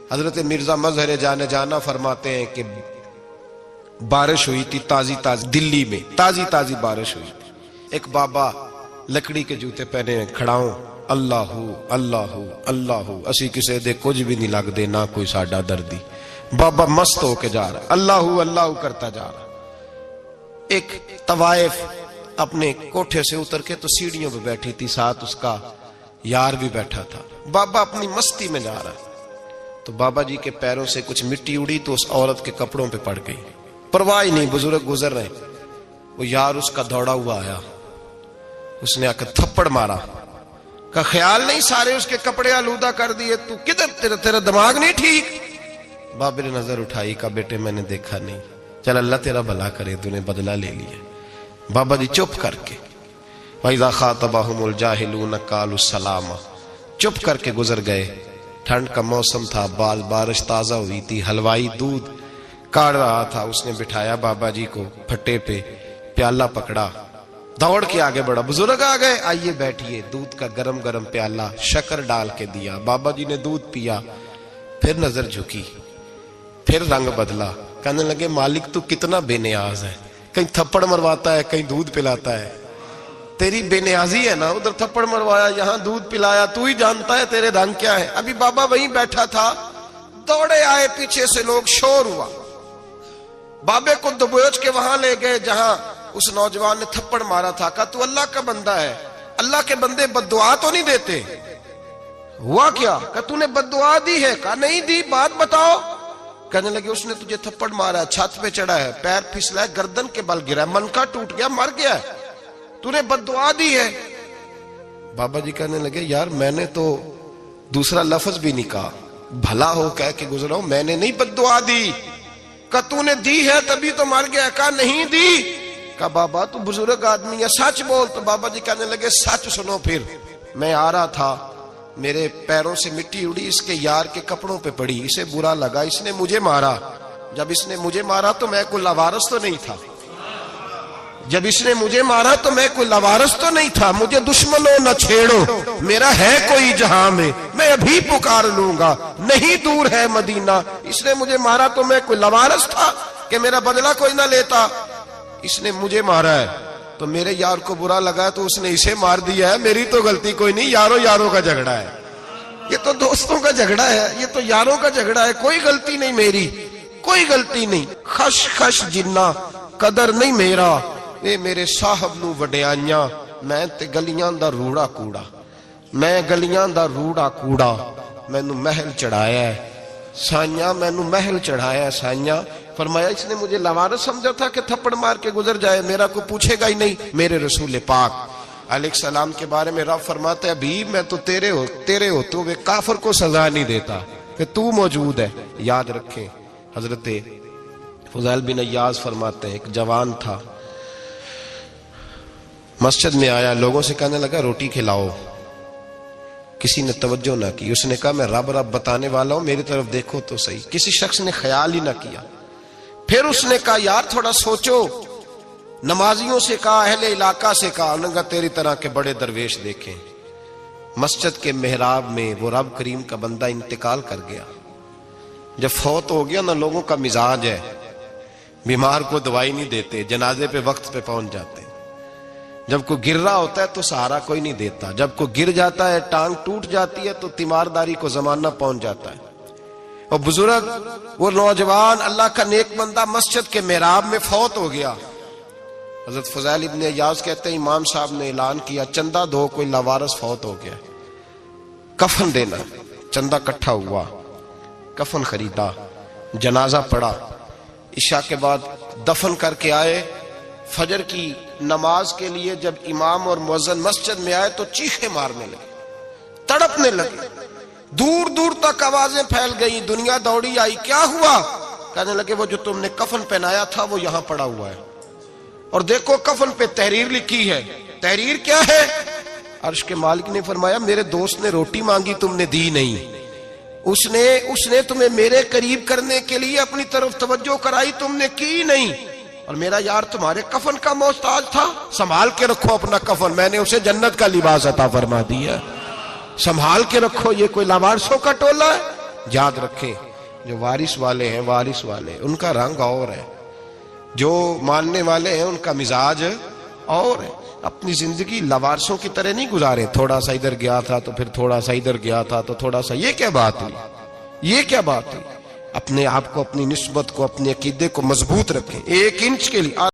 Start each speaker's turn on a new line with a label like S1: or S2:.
S1: हजरत मिर्जा मजहर जाने जाना फरमाते हैं कि बारिश हुई थी ताजी ताजी, दिल्ली में ताजी ताजी बारिश हुई थी। एक बाबा लकड़ी के जूते पहने खड़ाऊं, अल्लाहू अल्लाहू अल्लाहू, असी किसी दे कुछ भी नहीं लगते, ना कोई साडा दर्दी। बाबा मस्त होके जा रहा, अल्लाहू अल्लाहू करता जा रहा। एक तवाइफ अपने कोठे से उतर के तो सीढ़ियों पे बैठी थी, साथ उसका यार भी बैठा था। बाबा अपनी मस्ती में जा रहा, तो बाबा जी के पैरों से कुछ मिट्टी उड़ी तो उस औरत के कपड़ों पे पड़ गई। परवाह ही नहीं, बुजुर्ग गुजर रहे। वो यार उसका दौड़ा हुआ आया, उसने आकर थप्पड़ मारा, का ख्याल नहीं सारे उसके कपड़े आलूदा कर दिए, तू किधर, तेरा दिमाग नहीं ठीक। बाबे ने नजर उठाई, का बेटे मैंने देखा नहीं, चल अल्लाह तेरा भला करे, तूने बदला ले लिया। बाबा जी चुप करके, वैज़ा ख़ातबहुमुल जाहिलून क़ालू सलामा, चुप करके गुजर गए। ठंड का मौसम था, बारिश ताजा हुई थी, हलवाई दूध काढ़ रहा था, उसने बिठाया बाबा जी को फट्टे पे, प्याला पकड़ा, दौड़ के आगे बढ़ा। बुजुर्ग आ गए, आइए बैठिए। दूध का गरम गरम प्याला शक्कर डाल के दिया। बाबा जी ने दूध पिया, फिर नजर झुकी, फिर रंग बदला। कहने लगे मालिक तू कितना बेनियाज है, कहीं थप्पड़ मरवाता है, कहीं दूध पिलाता है। तेरी बेनियाजी है ना, उधर थप्पड़ मरवाया, यहाँ दूध पिलाया, तू ही जानता है तेरे रंग क्या है। अभी बाबा वहीं बैठा था, दौड़े आए पीछे से लोग, शोर हुआ। बाबे को दबोच के वहां ले गए जहां उस नौजवान ने थप्पड़ मारा था। कहा तू अल्लाह का बंदा है, अल्लाह के बंदे बद्दुआ तो नहीं देते। हुआ क्या? कहा तूने बद्दुआ दी है? कहा नहीं दी, बात बताओ। कहने लगे उसने तुझे थप्पड़ मारा, छत पे चढ़ा है, पैर फिसला है, गर्दन के बल गिरा, मनका टूट गया, मर गया, तूने बद्दुआ दी है। बाबा जी कहने लगे यार मैंने तो दूसरा लफ्ज भी नहीं कहा, भला हो कह के गुजरा हूं, मैंने नहीं बद्दुआ दी। कहा तूने दी है तभी तो मर गया। कहा नहीं दी। कहा बाबा तू बुजुर्ग आदमी है, सच बोल। तो बाबा जी कहने लगे सच सुनो। फिर मैं आ रहा था, मेरे पैरों से मिट्टी उड़ी, इसके यार के कपड़ों पे पड़ी, इसे बुरा लगा, इसने मुझे मारा। जब इसने मुझे मारा तो मैं कोई लवारस तो नहीं था, जब इसने मुझे मारा तो मैं कोई लवारस तो नहीं था। मुझे दुश्मनों न छेड़ो, मेरा है कोई जहां में, मैं अभी पुकार लूंगा, नहीं दूर है मदीना। इसने मुझे मारा तो मैं कोई लवारस था कि मेरा बदला कोई ना लेता। इसने मुझे मारा है तो मेरे यार को बुरा लगा तो उसने इसे मार दिया है, मेरी तो गलती कोई नहीं, यारों यारों का झगड़ा है, ये तो दोस्तों का झगड़ा है, ये तो यारों का झगड़ा है, कोई गलती नहीं मेरी, कोई गलती नहीं। खश खश जिन्ना कदर नहीं मेरा, ए मेरे साहब नू वडियाइयां, मैं ते गलियां दा रूड़ा कूड़ा, मैं गलियां दा रूड़ा कूड़ा, मैनू महल चढ़ाया है साइया, मैनू महल चढ़ाया है साइया। फरमाया इसने मुझे लवारस समझा था कि थप्पड़ मार के गुजर जाए, मेरा को पूछेगा ही नहीं। मेरे रसूल पाक अलैहिस्सलाम के बारे में रब फरमाता है अभी मैं तो तेरे होते हुए काफिर को सजा नहीं देता कि तू मौजूद है। याद रखें, हजरत फुज़ैल बिन अय्याज़ फरमाते हैं एक जवान था, मस्जिद में आया, लोगों से कहने लगा रोटी खिलाओ, किसी ने तवज्जो ना की। उसने कहा मैं रब रब बताने वाला हूं, मेरी तरफ देखो तो सही। किसी शख्स ने ख्याल ही ना किया। फिर उसने कहा यार थोड़ा सोचो, नमाजियों से कहा, अहले इलाका से कहा, उन्होंने तेरी तरह के बड़े दरवेश देखे। मस्जिद के मेहराब में वो रब करीम का बंदा इंतकाल कर गया। जब फौत हो गया ना, लोगों का मिजाज है, बीमार को दवाई नहीं देते, जनाजे पे वक्त पे पहुंच जाते। जब कोई गिर रहा होता है तो सहारा कोई नहीं देता, जब कोई गिर जाता है, टांग टूट जाती है तो तीमारदारी को जमाना पहुंच जाता है। और बुजुर्ग वो नौजवान अल्लाह का नेक बंदा मस्जिद के मेहराब में फौत हो गया। हजरत फुज़ैल इब्न अय्याज़ कहते हैं इमाम साहब ने ऐलान किया चंदा दो, कोई लवारस फौत हो गया, कफन देना। चंदा इकट्ठा हुआ, कफन खरीदा, जनाजा पड़ा, इशा के बाद दफन करके आए। फजर की नमाज के लिए जब इमाम और मुअज्जिन मस्जिद में आए तो चीखे मारने लगे, तड़पने लगे, दूर दूर तक आवाजें फैल गई, दुनिया दौड़ी आई। क्या हुआ? कहने लगे वो जो तुमने कफन पहनाया था वो यहां पड़ा हुआ है, और देखो कफन पे तहरीर लिखी है। तहरीर क्या है? अर्श के मालिक ने फरमाया मेरे दोस्त ने रोटी मांगी, तुमने दी नहीं, उसने तुम्हें मेरे करीब करने के लिए अपनी तरफ तवज्जो कराई, तुमने की नहीं, और मेरा यार तुम्हारे कफन का मोहताज था, संभाल के रखो अपना कफन, मैंने उसे जन्नत का लिबास अता फरमा दिया, संभाल के रखो। ये कोई लावारसों का टोला है? याद रखें, जो वारिस वाले हैं, वारिस वाले, उनका रंग और है, जो मानने वाले हैं उनका मिजाज और है। अपनी जिंदगी लवारसों की तरह नहीं गुजारे, थोड़ा सा इधर गया था तो फिर थोड़ा सा इधर गया था तो थोड़ा सा, ये क्या बात हुई, ये क्या बात हुई। अपने आप को, अपनी निस्बत को, अपने अकीदे को मजबूत रखें, 1 इंच के लिए